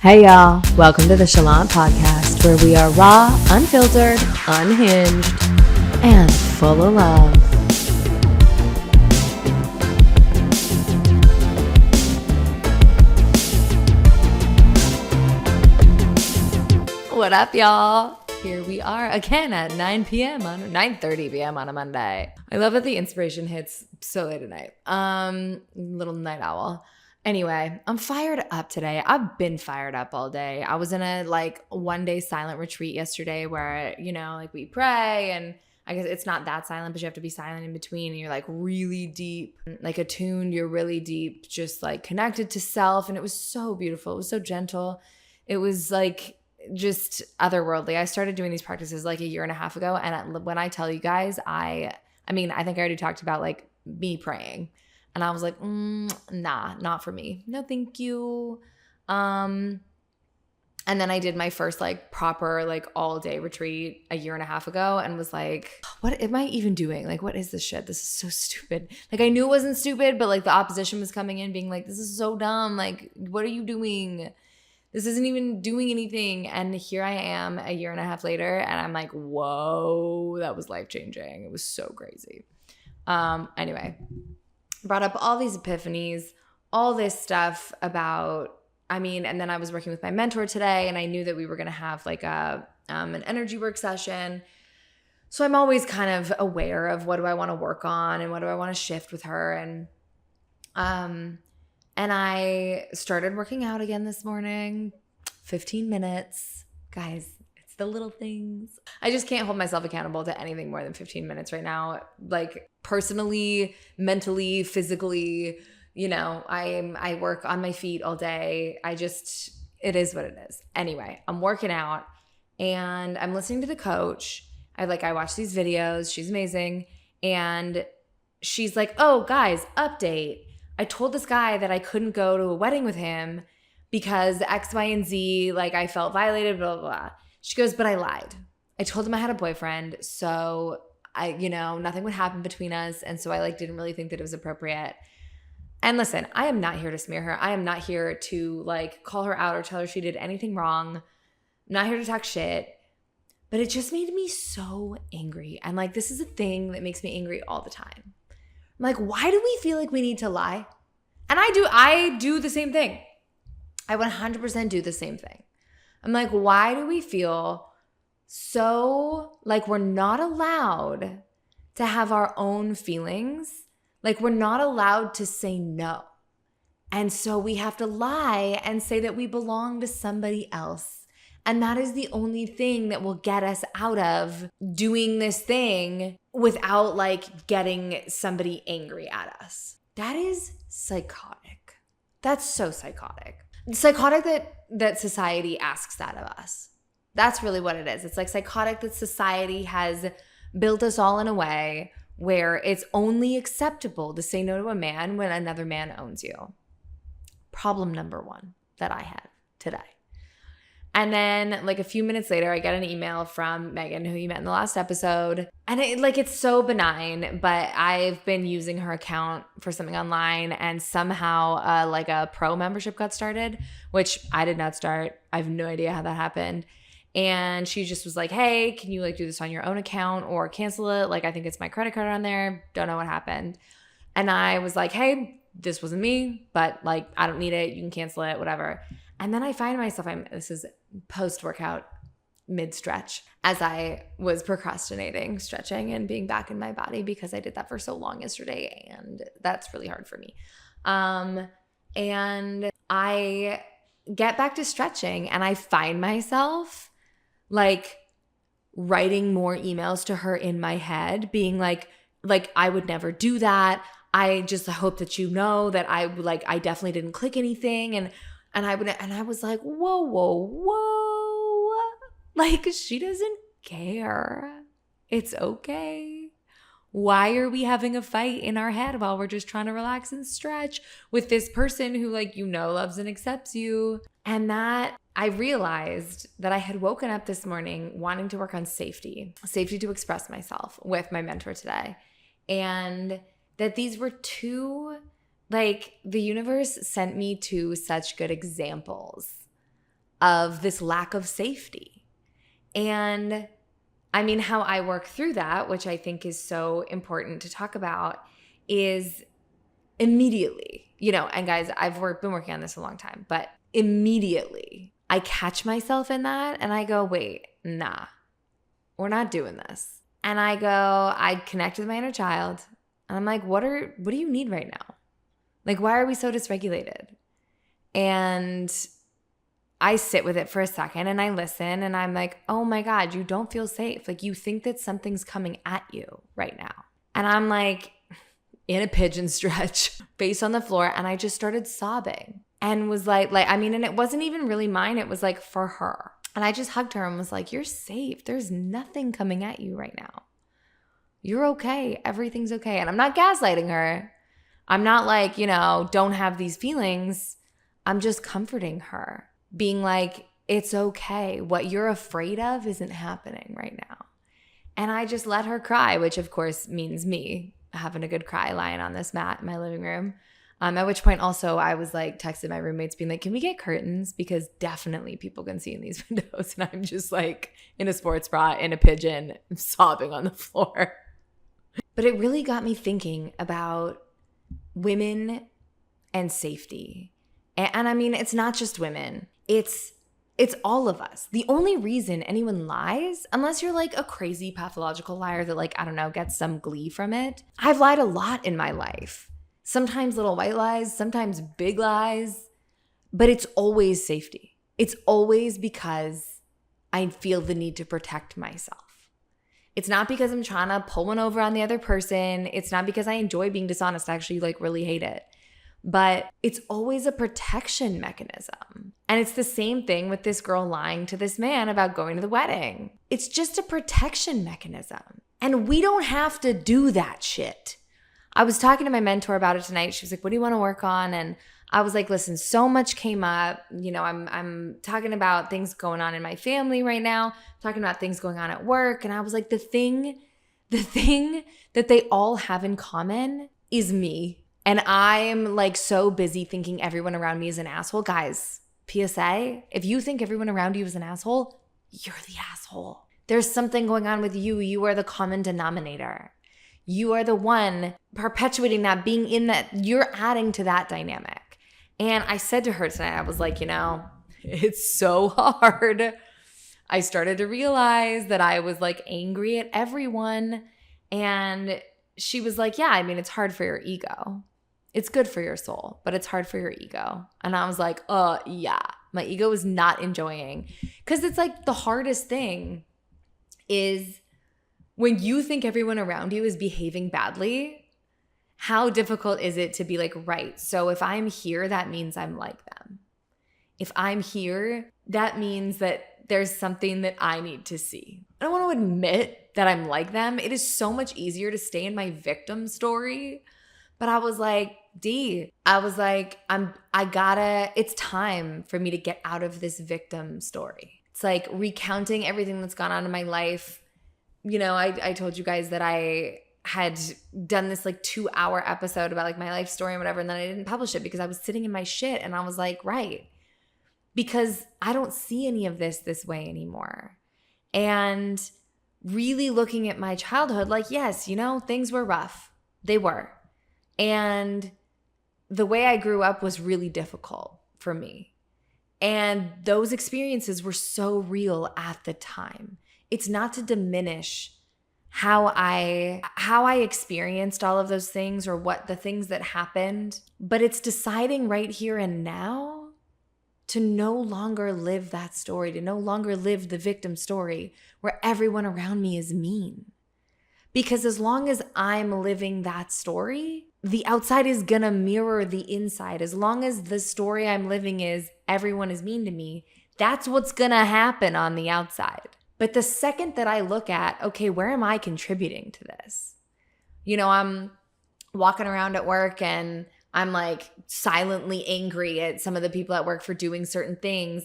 Hey y'all, welcome to the Chalant Podcast, where we are raw, unfiltered, unhinged, and full of love. What up, y'all? Here we are again at 9:30 p.m. on a Monday. I love that the inspiration hits so late at night. Little night owl. Anyway, I'm fired up today. I've been fired up all day. I was in a one-day silent retreat yesterday where, we pray, and I guess it's not that silent, but you have to be silent in between, and you're really deep, attuned. You're really deep, just connected to self. And it was so beautiful. It was so gentle. It was just otherworldly. I started doing these practices a year and a half ago. And when I tell you guys, I think I already talked about me praying. And I was like, nah, not for me. No, thank you. And then I did my first proper all day retreat a year and a half ago and was like, what am I even doing? What is this shit? This is so stupid. I knew it wasn't stupid, but the opposition was coming in being this is so dumb. What are you doing? This isn't even doing anything. And here I am a year and a half later, and I'm like, whoa, that was life-changing. It was so crazy. Anyway, brought up all these epiphanies, all this stuff about, and then I was working with my mentor today, and I knew that we were going to have an energy work session. So I'm always kind of aware of what do I want to work on and what do I want to shift with her. And I started working out again this morning, 15 minutes. Guys, it's the little things. I just can't hold myself accountable to anything more than 15 minutes right now. Personally, mentally, physically, I work on my feet all day. It is what it is. Anyway, I'm working out and I'm listening to the coach. I watch these videos. She's amazing. And she's like, oh, guys, update. I told this guy that I couldn't go to a wedding with him because X, Y, and Z, I felt violated, blah, blah, blah. She goes, but I lied. I told him I had a boyfriend, so nothing would happen between us. And so I didn't really think that it was appropriate. And listen, I am not here to smear her. I am not here to call her out or tell her she did anything wrong. I'm not here to talk shit. But it just made me so angry. And this is a thing that makes me angry all the time. I'm why do we feel we need to lie? And I do the same thing. I 100% do the same thing. I'm why do we feel so we're not allowed to have our own feelings? We're not allowed to say no. And so we have to lie and say that we belong to somebody else. And that is the only thing that will get us out of doing this thing without getting somebody angry at us. That is psychotic. That's so psychotic. Psychotic that society asks that of us. That's really what it is. It's psychotic that society has built us all in a way where it's only acceptable to say no to a man when another man owns you. Problem number one that I had today. And then a few minutes later, I get an email from Megan, who you met in the last episode. And it's so benign, but I've been using her account for something online, and somehow a pro membership got started, which I did not start. I have no idea how that happened. And she just was like, hey, can you do this on your own account or cancel it? I think it's my credit card on there. Don't know what happened. And I was like, hey, this wasn't me, but I don't need it. You can cancel it, whatever. And then I find myself, this is post-workout, mid-stretch, as I was procrastinating, stretching, and being back in my body because I did that for so long yesterday, and that's really hard for me. And I get back to stretching, and I find myself writing more emails to her in my head, being like I would never do that. I just hope that you know that I definitely didn't click anything, and I was like, whoa. She doesn't care. It's okay. Why are we having a fight in our head while we're just trying to relax and stretch with this person who loves and accepts you? And that I realized that I had woken up this morning wanting to work on safety to express myself with my mentor today. And that these were two, the universe sent me two such good examples of this lack of safety. And I mean, how I work through that, which I think is so important to talk about, is immediately, and guys, I've been working on this a long time, but immediately I catch myself in that and I go, wait, nah, we're not doing this. And I connect with my inner child and I'm like, what do you need right now? Like, why are we so dysregulated? And I sit with it for a second and I listen and I'm like, oh my God, you don't feel safe. Like, you think that something's coming at you right now. And I'm like in a pigeon stretch, face on the floor. And I just started sobbing and was and it wasn't even really mine. It was like for her. And I just hugged her and was like, you're safe. There's nothing coming at you right now. You're okay. Everything's okay. And I'm not gaslighting her. I'm not like, don't have these feelings. I'm just comforting her, being like, it's okay. What you're afraid of isn't happening right now. And I just let her cry, which of course means me having a good cry lying on this mat in my living room. At which point also I was like texting my roommates being like, can we get curtains? Because definitely people can see in these windows. And I'm just like in a sports bra, in a pigeon, sobbing on the floor. But it really got me thinking about women and safety. And I mean, it's not just women. It's all of us. The only reason anyone lies, unless you're like a crazy pathological liar that like, I don't know, gets some glee from it. I've lied a lot in my life. Sometimes little white lies, sometimes big lies, but it's always safety. It's always because I feel the need to protect myself. It's not because I'm trying to pull one over on the other person. It's not because I enjoy being dishonest. I actually like really hate it. But it's always a protection mechanism. And it's the same thing with this girl lying to this man about going to the wedding. It's just a protection mechanism. And we don't have to do that shit. I was talking to my mentor about it tonight. She was like, what do you want to work on? And I was like, listen, so much came up. I'm talking about things going on in my family right now, talking about things going on at work. And I was like, the thing that they all have in common is me. And I'm like so busy thinking everyone around me is an asshole. Guys, PSA, if you think everyone around you is an asshole, you're the asshole. There's something going on with you. You are the common denominator. You are the one perpetuating that, being in that, you're adding to that dynamic. And I said to her tonight, I was like, it's so hard. I started to realize that I was like angry at everyone. And she was like, yeah, I mean, it's hard for your ego. It's good for your soul, but it's hard for your ego. And I was like, yeah, my ego is not enjoying. Because it's like the hardest thing is when you think everyone around you is behaving badly, how difficult is it to be like, right, so if I'm here, that means I'm like them. If I'm here, that means that there's something that I need to see. I don't want to admit that I'm like them. It is so much easier to stay in my victim story. But I was like, it's time for me to get out of this victim story. It's like recounting everything that's gone on in my life. I told you guys that I had done this like 2-hour episode about like my life story and whatever, and then I didn't publish it because I was sitting in my shit and I was like, right, because I don't see any of this way anymore. And really looking at my childhood, like, yes, things were rough. They were. And the way I grew up was really difficult for me. And those experiences were so real at the time. It's not to diminish how I experienced all of those things or what the things that happened, but it's deciding right here and now to no longer live that story, to no longer live the victim story where everyone around me is mean. Because as long as I'm living that story, the outside is gonna mirror the inside. As long as the story I'm living is everyone is mean to me, that's what's gonna happen on the outside. But the second that I look at, okay, where am I contributing to this? I'm walking around at work and I'm like silently angry at some of the people at work for doing certain things.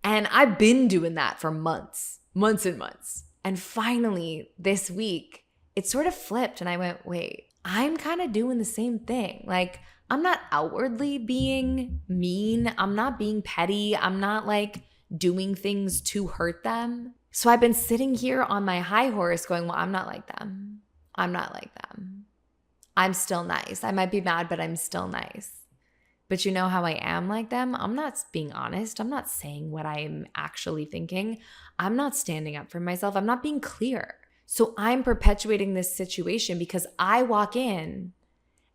And I've been doing that for months and months. And finally this week, it sort of flipped and I went, wait, I'm kind of doing the same thing. Like, I'm not outwardly being mean. I'm not being petty. I'm not like doing things to hurt them. So I've been sitting here on my high horse going, well, I'm not like them. I'm not like them. I'm still nice. I might be mad, but I'm still nice. But you know how I am like them? I'm not being honest. I'm not saying what I'm actually thinking. I'm not standing up for myself. I'm not being clear. So I'm perpetuating this situation because I walk in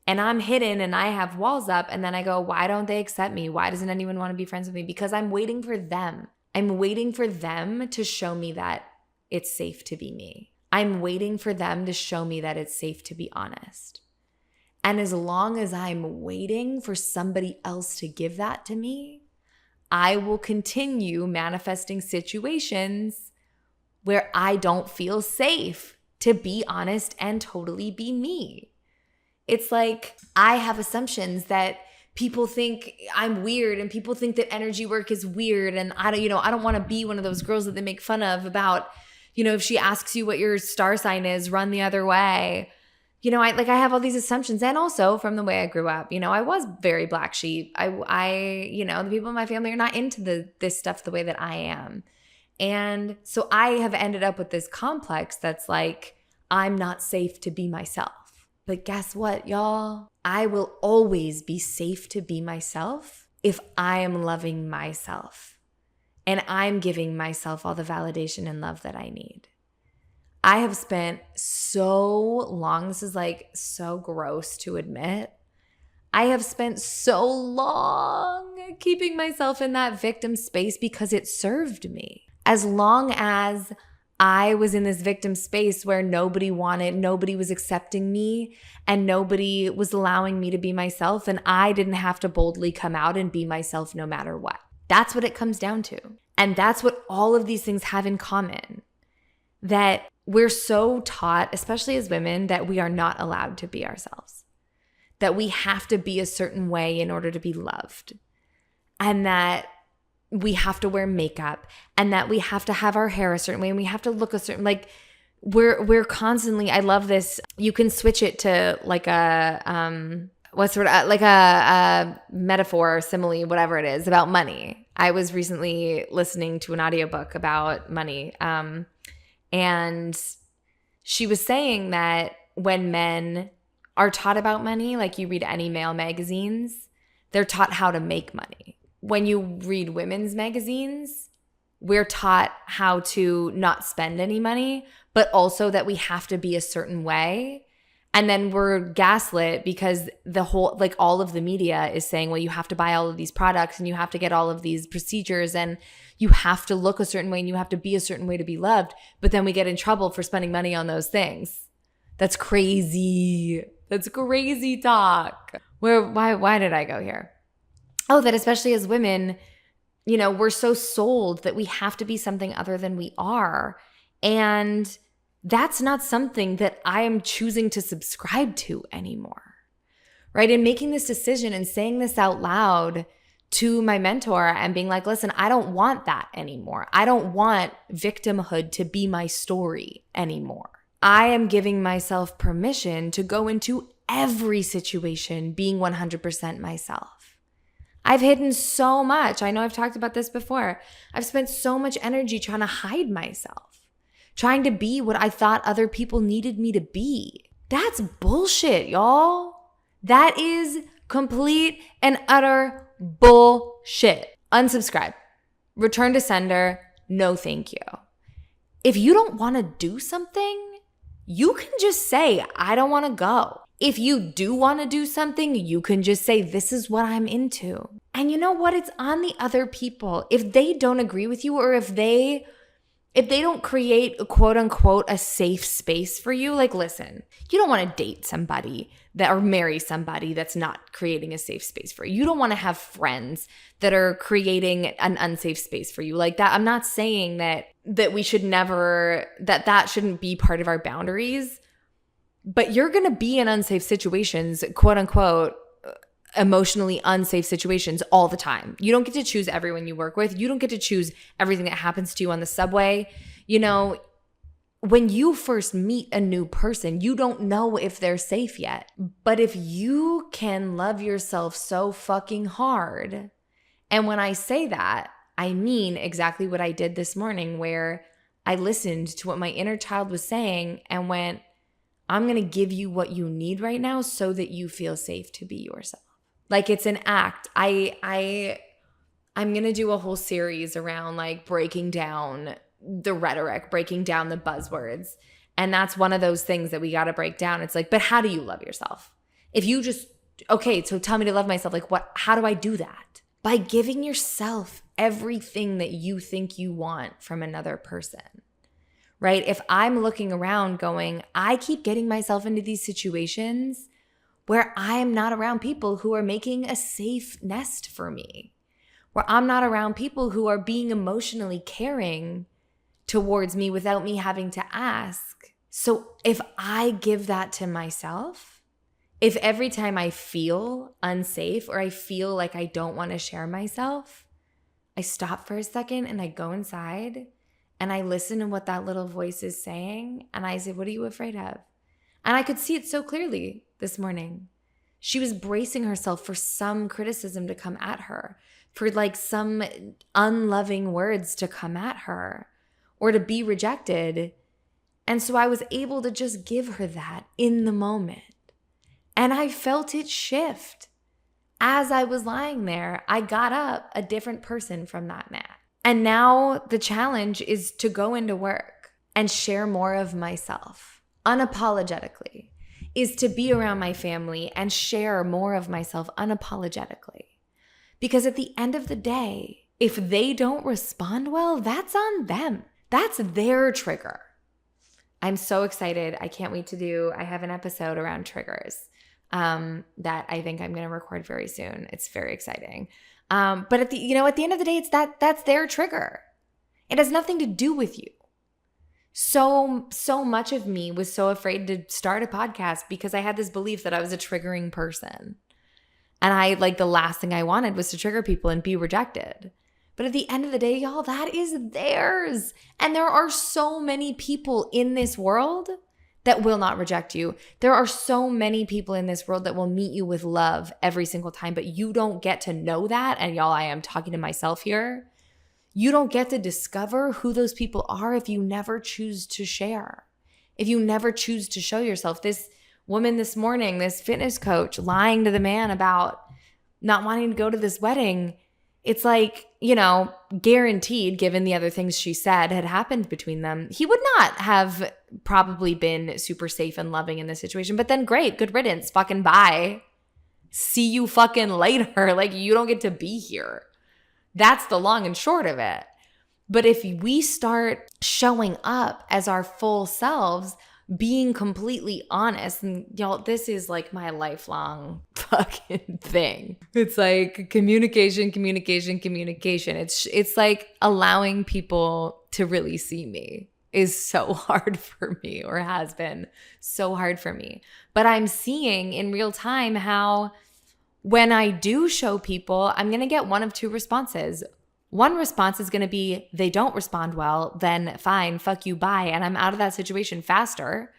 and I'm hidden and I have walls up, and then I go, why don't they accept me? Why doesn't anyone want to be friends with me? Because I'm waiting for them. I'm waiting for them to show me that it's safe to be me. I'm waiting for them to show me that it's safe to be honest. And as long as I'm waiting for somebody else to give that to me, I will continue manifesting situations where I don't feel safe to be honest and totally be me. It's like I have assumptions that people think I'm weird and people think that energy work is weird, and I don't want to be one of those girls that they make fun of about, if she asks you what your star sign is, run the other way. I have all these assumptions, and also from the way I grew up, I was very black sheep. The people in my family are not into this stuff the way that I am. And so I have ended up with this complex that's like, I'm not safe to be myself. But guess what, y'all? I will always be safe to be myself if I am loving myself and I'm giving myself all the validation and love that I need. I have spent so long, this is like so gross to admit, I have spent so long keeping myself in that victim space because it served me. As long as I was in this victim space where nobody was accepting me, and nobody was allowing me to be myself, and I didn't have to boldly come out and be myself no matter what. That's what it comes down to. And that's what all of these things have in common. That we're so taught, especially as women, that we are not allowed to be ourselves. That we have to be a certain way in order to be loved. And that we have to wear makeup, and that we have to have our hair a certain way, and we have to look a certain, like we're constantly, I love this. You can switch it to like a metaphor, simile, whatever it is, about money. I was recently listening to an audiobook about money. And she was saying that when men are taught about money, like you read any male magazines, they're taught how to make money. When you read women's magazines, we're taught how to not spend any money, but also that we have to be a certain way. And then we're gaslit because all of the media is saying, well, you have to buy all of these products and you have to get all of these procedures and you have to look a certain way and you have to be a certain way to be loved. But then we get in trouble for spending money on those things. That's crazy. That's crazy talk. Why did I go here? Oh, that especially as women, we're so sold that we have to be something other than we are. And that's not something that I am choosing to subscribe to anymore, right? And making this decision and saying this out loud to my mentor and being like, listen, I don't want that anymore. I don't want victimhood to be my story anymore. I am giving myself permission to go into every situation being 100% myself. I've hidden so much. I know I've talked about this before. I've spent so much energy trying to hide myself, trying to be what I thought other people needed me to be. That's bullshit, y'all. That is complete and utter bullshit. Unsubscribe. Return to sender. No, thank you. If you don't want to do something, you can just say, I don't want to go. If you do want to do something, you can just say, this is what I'm into. And you know what? It's on the other people. If they don't agree with you, or if they don't create a quote unquote a safe space for you, like, listen, you don't want to date somebody or marry somebody that's not creating a safe space for you. You don't want to have friends that are creating an unsafe space for you like that. I'm not saying that we should never, that shouldn't be part of our boundaries. But you're going to be in unsafe situations, quote unquote, emotionally unsafe situations all the time. You don't get to choose everyone you work with. You don't get to choose everything that happens to you on the subway. When you first meet a new person, you don't know if they're safe yet. But if you can love yourself so fucking hard, and when I say that, I mean exactly what I did this morning, where I listened to what my inner child was saying and went, I'm going to give you what you need right now so that you feel safe to be yourself. Like, it's an act. I'm going to do a whole series around like breaking down the rhetoric, breaking down the buzzwords. And that's one of those things that we got to break down. It's like, but how do you love yourself? If you just, okay, so tell me to love myself. Like, how do I do that? By giving yourself everything that you think you want from another person, right? If I'm looking around going, I keep getting myself into these situations where I am not around people who are making a safe nest for me, where I'm not around people who are being emotionally caring towards me without me having to ask. So if I give that to myself, if every time I feel unsafe or I feel like I don't want to share myself, I stop for a second and I go inside and I listen to what that little voice is saying and I say, what are you afraid of? And I could see it so clearly this morning. She was bracing herself for some criticism to come at her, for like some unloving words to come at her or to be rejected. And so I was able to just give her that in the moment. And I felt it shift. As I was lying there, I got up a different person from that mat. And now the challenge is to go into work and share more of myself unapologetically, is to be around my family and share more of myself unapologetically. Because at the end of the day, if they don't respond well, that's on them. That's their trigger. I'm so excited. I can't wait I have an episode around triggers that I think I'm going to record very soon. It's very exciting. But at the end of the day, it's that's their trigger. It has nothing to do with you. So much of me was so afraid to start a podcast because I had this belief that I was a triggering person. And the last thing I wanted was to trigger people and be rejected. But at the end of the day, y'all, that is theirs. And there are so many people in this world that will not reject you. There are so many people in this world that will meet you with love every single time, but you don't get to know that. And y'all, I am talking to myself here. You don't get to discover who those people are if you never choose to share. If you never choose to show yourself. This woman this morning, this fitness coach, lying to the man about not wanting to go to this wedding, it's like, guaranteed, given the other things she said had happened between them, he would not have probably been super safe and loving in this situation. But then great, good riddance, fucking bye. See you fucking later. Like, you don't get to be here. That's the long and short of it. But if we start showing up as our full selves, being completely honest, and y'all, this is like my lifelong fucking thing. It's like communication. It's like allowing people to really see me is so hard for me, or has been so hard for me. But I'm seeing in real time how when I do show people, I'm going to get one of two responses. One response is going to be, they don't respond well, then fine, fuck you, bye, and I'm out of that situation faster.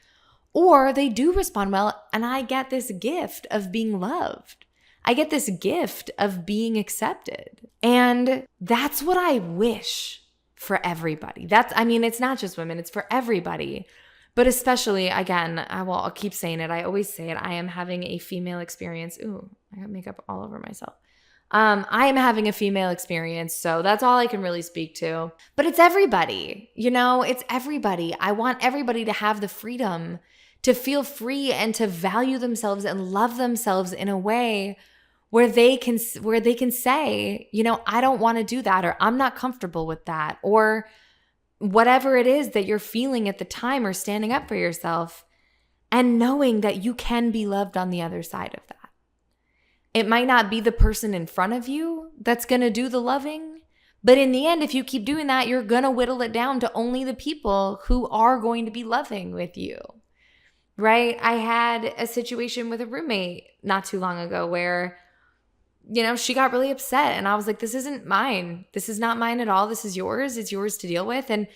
Or they do respond well, and I get this gift of being loved. I get this gift of being accepted. And that's what I wish for everybody. It's not just women, it's for everybody. But especially, again, I'll keep saying it. I always say it. I am having a female experience. Ooh, I got makeup all over myself. I am having a female experience, so that's all I can really speak to. But it's everybody, it's everybody. I want everybody to have the freedom to feel free and to value themselves and love themselves in a way where they can say, I don't want to do that, or I'm not comfortable with that, or whatever it is that you're feeling at the time, or standing up for yourself and knowing that you can be loved on the other side of that. It might not be the person in front of you that's going to do the loving, but in the end, if you keep doing that, you're going to whittle it down to only the people who are going to be loving with you, right? I had a situation with a roommate not too long ago where, she got really upset, and I was like, this isn't mine. This is not mine at all. This is yours. It's yours to deal with. And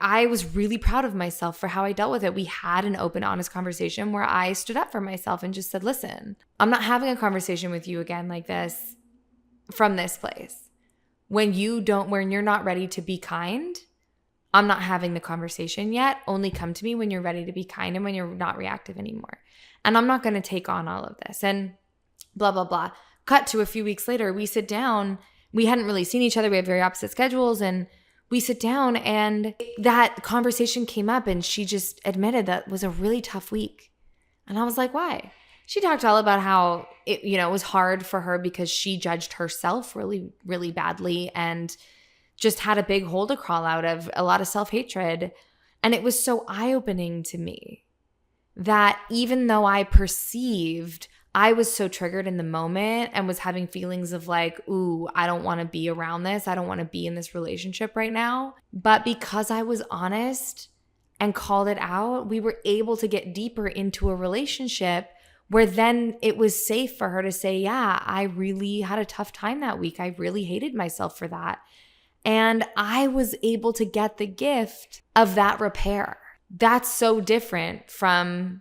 I was really proud of myself for how I dealt with it. We had an open, honest conversation where I stood up for myself and just said, listen, I'm not having a conversation with you again like this from this place. when you're not ready to be kind, I'm not having the conversation yet. Only come to me when you're ready to be kind and when you're not reactive anymore. And I'm not going to take on all of this. And blah, blah, blah. Cut to a few weeks later, we sit down. We hadn't really seen each other. We have very opposite schedules. And we sit down and that conversation came up and she just admitted that was a really tough week. And I was like, why? She talked all about how it was hard for her because she judged herself really, really badly and just had a big hole to crawl out of, a lot of self-hatred. And it was so eye-opening to me that even though I perceived I was so triggered in the moment and was having feelings of like, ooh, I don't want to be around this. I don't want to be in this relationship right now. But because I was honest and called it out, we were able to get deeper into a relationship where then it was safe for her to say, yeah, I really had a tough time that week. I really hated myself for that. And I was able to get the gift of that repair. That's so different from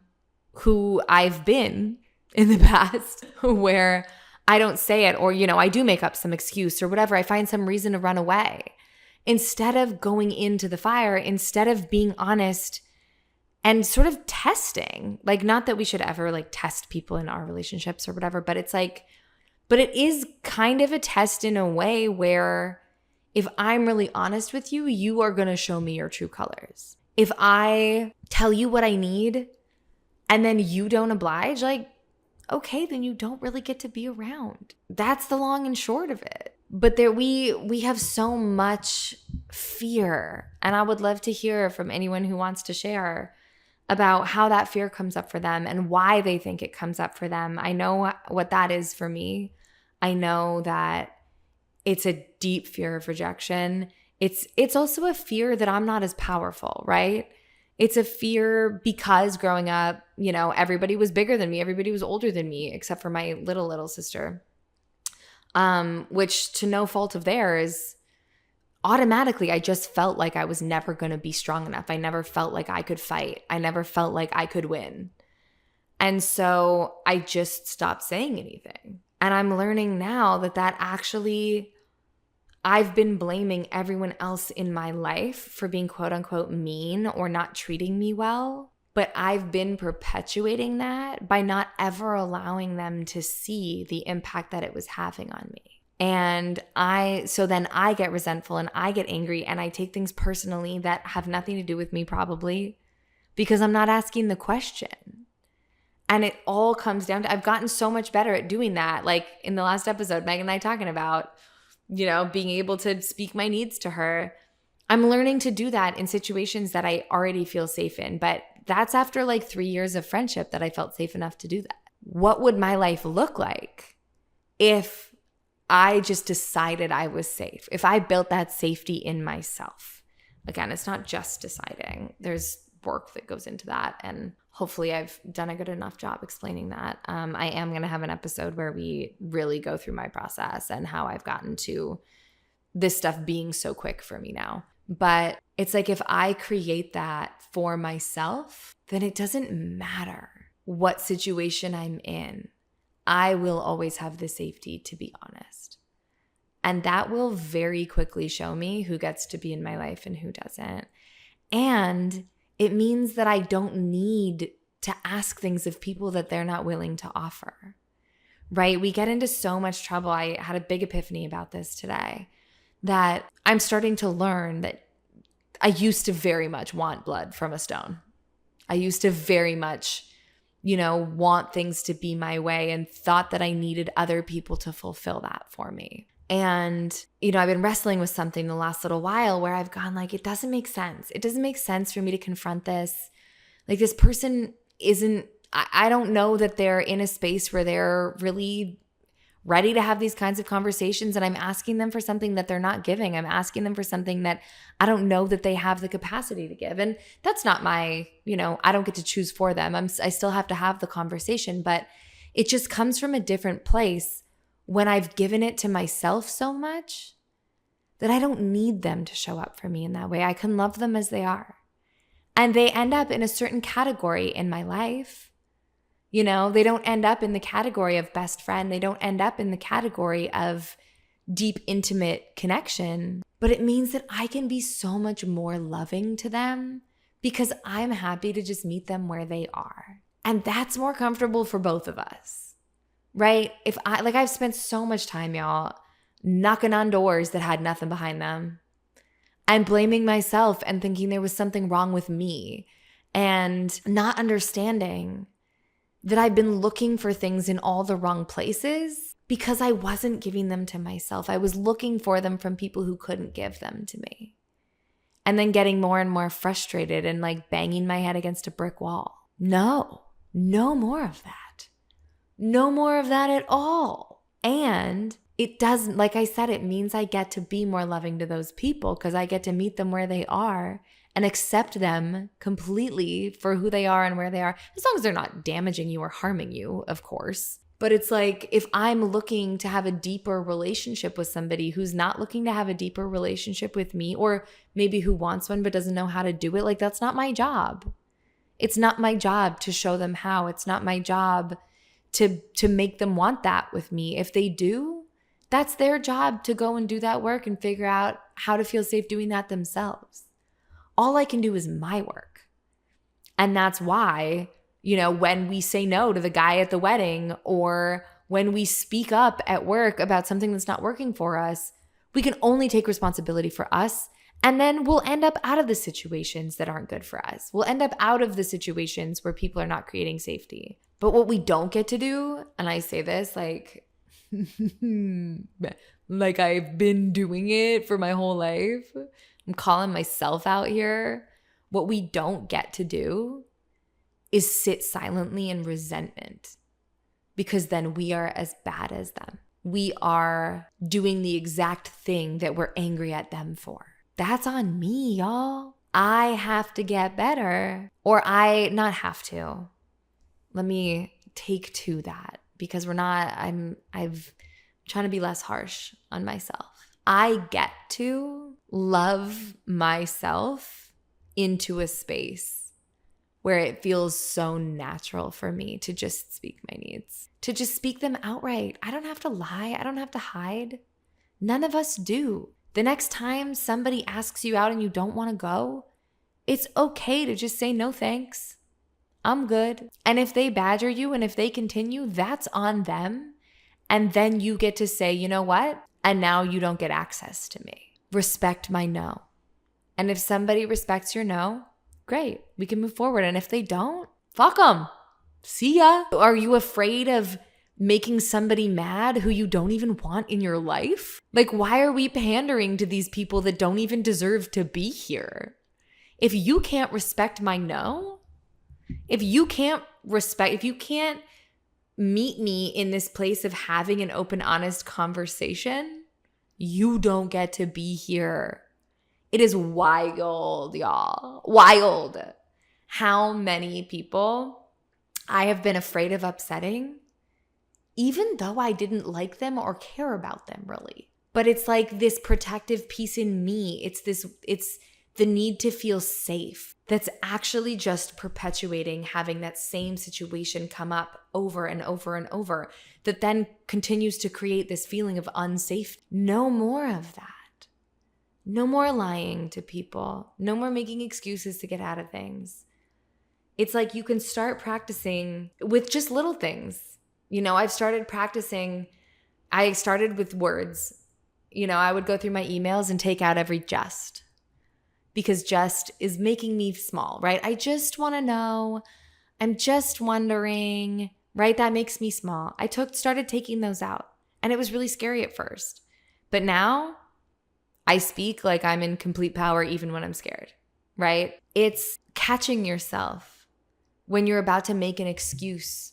who I've been in the past, where I don't say it, or, I do make up some excuse or whatever. I find some reason to run away. Instead of going into the fire, instead of being honest and sort of testing, like, not that we should ever like test people in our relationships or whatever, but it's like, but it is kind of a test in a way where if I'm really honest with you, you are going to show me your true colors. If I tell you what I need and then you don't oblige, like, okay, then you don't really get to be around. That's the long and short of it. But we have so much fear, and I would love to hear from anyone who wants to share about how that fear comes up for them and why they think it comes up for them. I know what that is for me. I know that it's a deep fear of rejection. It's also a fear that I'm not as powerful, right? It's a fear because growing up, everybody was bigger than me. Everybody was older than me, except for my little sister, which to no fault of theirs, automatically I just felt like I was never going to be strong enough. I never felt like I could fight. I never felt like I could win. And so I just stopped saying anything. And I'm learning now that actually, I've been blaming everyone else in my life for being quote unquote mean or not treating me well. But I've been perpetuating that by not ever allowing them to see the impact that it was having on me. And so then I get resentful and I get angry and I take things personally that have nothing to do with me probably because I'm not asking the question. And it all comes down to, I've gotten so much better at doing that. Like in the last episode, Megan and I talking about, being able to speak my needs to her. I'm learning to do that in situations that I already feel safe in. But that's after like 3 years of friendship that I felt safe enough to do that. What would my life look like if I just decided I was safe? If I built that safety in myself? Again, it's not just deciding. There's work that goes into that. And hopefully I've done a good enough job explaining that. I am going to have an episode where we really go through my process and how I've gotten to this stuff being so quick for me now. But it's like if I create that for myself, then it doesn't matter what situation I'm in. I will always have the safety to be honest. And that will very quickly show me who gets to be in my life and who doesn't. And it means that I don't need to ask things of people that they're not willing to offer, right? We get into so much trouble. I had a big epiphany about this today, that I'm starting to learn that I used to very much want blood from a stone. I used to very much, want things to be my way and thought that I needed other people to fulfill that for me. And, I've been wrestling with something the last little while where I've gone like, it doesn't make sense. It doesn't make sense for me to confront this. Like this person I don't know that they're in a space where they're really ready to have these kinds of conversations. And I'm asking them for something that they're not giving. I'm asking them for something that I don't know that they have the capacity to give. And that's not my, I don't get to choose for them. I still have to have the conversation, but it just comes from a different place when I've given it to myself so much that I don't need them to show up for me in that way. I can love them as they are. And they end up in a certain category in my life. They don't end up in the category of best friend. They don't end up in the category of deep, intimate connection, but it means that I can be so much more loving to them because I'm happy to just meet them where they are. And that's more comfortable for both of us, right? I've spent so much time, y'all, knocking on doors that had nothing behind them and blaming myself and thinking there was something wrong with me and not understanding that I've been looking for things in all the wrong places because I wasn't giving them to myself. I was looking for them from people who couldn't give them to me. And then getting more and more frustrated and like banging my head against a brick wall. No more of that. No more of that at all. And it doesn't, like I said, it means I get to be more loving to those people because I get to meet them where they are and accept them completely for who they are and where they are, as long as they're not damaging you or harming you, of course. But it's like if I'm looking to have a deeper relationship with somebody who's not looking to have a deeper relationship with me, or maybe who wants one but doesn't know how to do it, like that's not my job. It's not my job to show them how. It's not my job to make them want that with me. If they do, that's their job to go and do that work and figure out how to feel safe doing that themselves. All I can do is my work. And that's why, when we say no to the guy at the wedding, or when we speak up at work about something that's not working for us, we can only take responsibility for us. And then we'll end up out of the situations that aren't good for us. We'll end up out of the situations where people are not creating safety. But what we don't get to do, and I say this like I've been doing it for my whole life. I'm calling myself out here. What we don't get to do is sit silently in resentment, because then we are as bad as them. We are doing the exact thing that we're angry at them for. That's on me, y'all. I have to get better, or not have to. Let me take to that, because I'm trying to be less harsh on myself. I get to love myself into a space where it feels so natural for me to just speak my needs, to just speak them outright. I don't have to lie. I don't have to hide. None of us do. The next time somebody asks you out and you don't want to go, it's okay to just say no thanks. I'm good. And if they badger you and if they continue, that's on them. And then you get to say, you know what? And now you don't get access to me. Respect my no. And if somebody respects your no, great, we can move forward. And if they don't, fuck them. See ya. Are you afraid of making somebody mad who you don't even want in your life? Like, why are we pandering to these people that don't even deserve to be here? If you can't respect my no, if you can't meet me in this place of having an open, honest conversation, you don't get to be here. It is wild, y'all. Wild. How many people I have been afraid of upsetting, even though I didn't like them or care about them really. But it's like this protective piece in me. It's the need to feel safe that's actually just perpetuating having that same situation come up over and over and over, that then continues to create this feeling of unsafe. No more of that. No more lying to people. No more making excuses to get out of things. It's like you can start practicing with just little things. I've started practicing. I started with words. I would go through my emails and take out every just. Because just is making me small, right? I just want to know. I'm just wondering, right? That makes me small. I started taking those out, and it was really scary at first. But now I speak like I'm in complete power even when I'm scared, right? It's catching yourself when you're about to make an excuse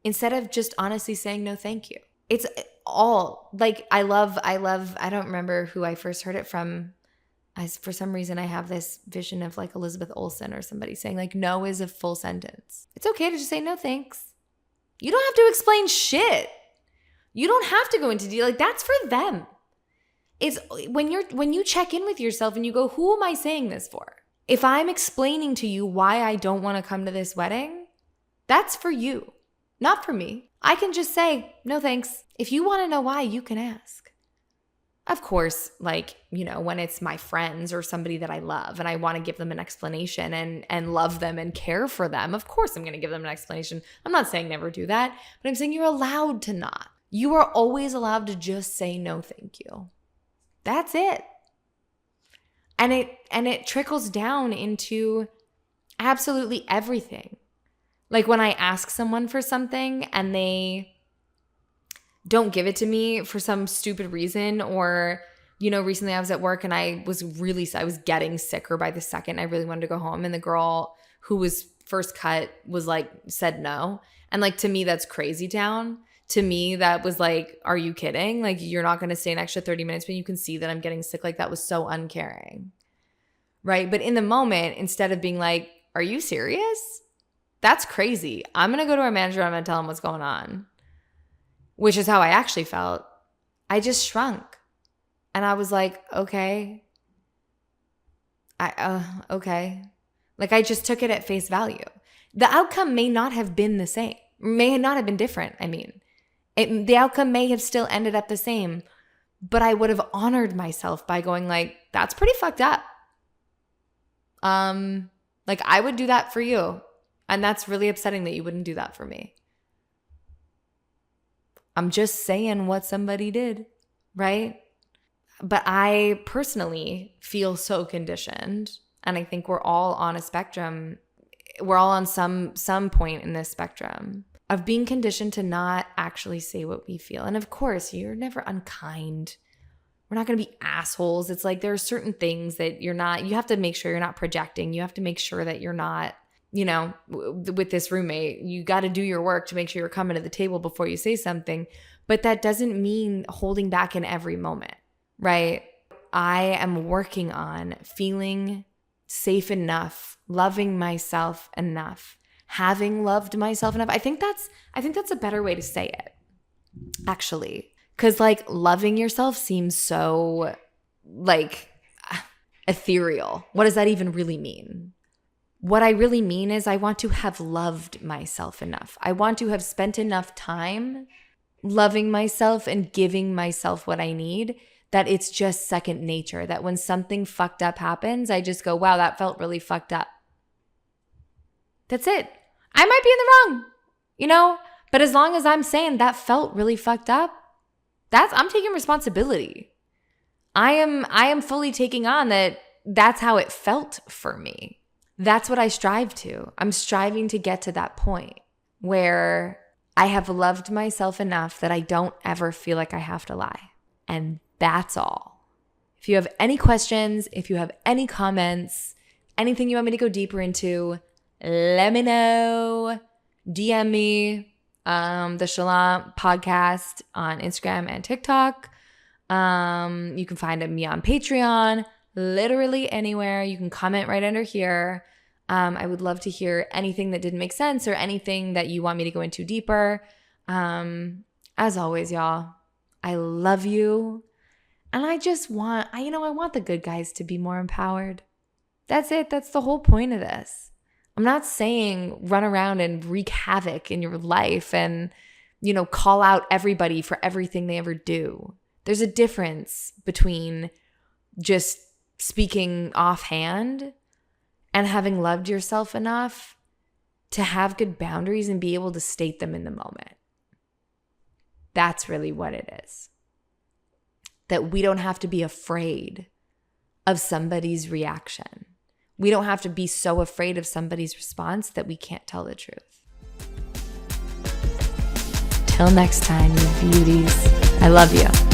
instead of just honestly saying no thank you. It's all like I don't remember who I first heard it from. For some reason, I have this vision of like Elizabeth Olsen or somebody saying like no is a full sentence. It's okay to just say no thanks. You don't have to explain shit. You don't have to go into detail. Like that's for them. It's when you check in with yourself and you go, who am I saying this for? If I'm explaining to you why I don't want to come to this wedding, that's for you, not for me. I can just say no thanks. If you want to know why, you can ask. Of course, like, when it's my friends or somebody that I love and I want to give them an explanation and love them and care for them, of course I'm going to give them an explanation. I'm not saying never do that, but I'm saying you're allowed to not. You are always allowed to just say no, thank you. That's it. And it trickles down into absolutely everything. Like when I ask someone for something and they don't give it to me for some stupid reason, or, recently I was at work and I was getting sicker by the second. I really wanted to go home. And the girl who was first cut was like, said no. And like, to me, that's crazy town. To me, that was like, are you kidding? Like, you're not going to stay an extra 30 minutes when you can see that I'm getting sick. Like, that was so uncaring. Right. But in the moment, instead of being like, are you serious? That's crazy. I'm going to go to our manager and I'm going to tell him what's going on. Which is how I actually felt. I just shrunk. And I was like, okay. Okay. Like, I just took it at face value. The outcome may not have been the same. May not have been different, I mean. The outcome may have still ended up the same. But I would have honored myself by going like, that's pretty fucked up. Like, I would do that for you. And that's really upsetting that you wouldn't do that for me. I'm just saying what somebody did, right? But I personally feel so conditioned, and I think we're all on a spectrum. We're all on some point in this spectrum of being conditioned to not actually say what we feel. And of course, you're never unkind. We're not going to be assholes. It's like there are certain things that you have to make sure you're not projecting. You have to make sure that you're not, with this roommate, you got to do your work to make sure you're coming to the table before you say something. But that doesn't mean holding back in every moment, right? I am working on feeling safe enough, loving myself enough, having loved myself enough. I think that's a better way to say it, actually. Because like loving yourself seems so like ethereal. What does that even really mean? What I really mean is I want to have loved myself enough. I want to have spent enough time loving myself and giving myself what I need that it's just second nature. That when something fucked up happens, I just go, wow, that felt really fucked up. That's it. I might be in the wrong, but as long as I'm saying that felt really fucked up, I'm taking responsibility. I am fully taking on that's how it felt for me. That's what I strive to. I'm striving to get to that point where I have loved myself enough that I don't ever feel like I have to lie. And that's all. If you have any questions, if you have any comments, anything you want me to go deeper into, let me know. DM me, the Chalant Podcast on Instagram and TikTok. You can find me on Patreon. Literally anywhere. You can comment right under here. I would love to hear anything that didn't make sense or anything that you want me to go into deeper. As always, y'all, I love you. And I just want, I want the good guys to be more empowered. That's it. That's the whole point of this. I'm not saying run around and wreak havoc in your life and, call out everybody for everything they ever do. There's a difference between just speaking offhand and having loved yourself enough to have good boundaries and be able to state them in the moment. That's really what it is. That we don't have to be afraid of somebody's reaction. We don't have to be so afraid of somebody's response that we can't tell the truth. Till next time, you beauties. I love you.